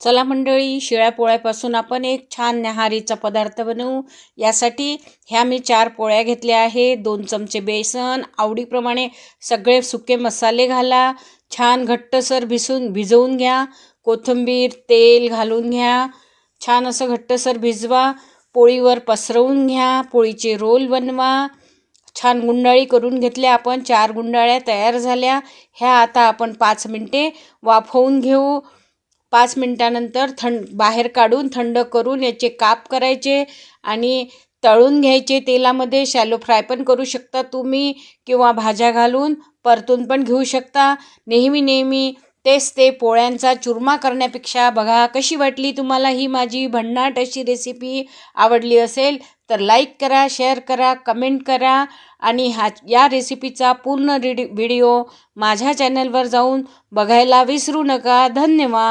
चला मंडळी, शिळ्या पोळ्यापासून आपण एक छान न्याहारीचा पदार्थ बनवू. यासाठी ह्या मी 4 पोळ्या घेतल्या आहे. 2 चमचे बेसन, आवडीप्रमाणे सगळे सुके मसाले घाला. छान घट्टसर भिजवून घ्या. कोथिंबीर, तेल घालून घ्या. छान असं घट्टसर भिजवा. पोळीवर पसरवून घ्या. पोळीचे रोल बनवा. छान गुंडाळी करून घेतल्या आपण. 4 गुंडाळ्या तयार झाल्या. ह्या आता आपण 5 मिनटे वाफवून घेऊ. 5 मिनटानंतर बाहेर काढून थंड करून याचे काप करायचे आणि तळून घ्यायचे तेलामध्ये. शॅलो फ्राय पण करू शकता तुम्ही किंवा भाज्या घालून परतून पण घेऊ शकता. नेहमी तेच ते पोळ्यांचा चुरमा करण्यापेक्षा बघा कशी वाटली तुम्हाला ही माझी भन्नाट अशी रेसिपी. आवडली असेल तर लाईक करा, शेअर करा, कमेंट करा आणि या रेसिपीचा पूर्ण व्हिडिओ माझ्या चॅनलवर जाऊन बघायला विसरू नका. धन्यवाद.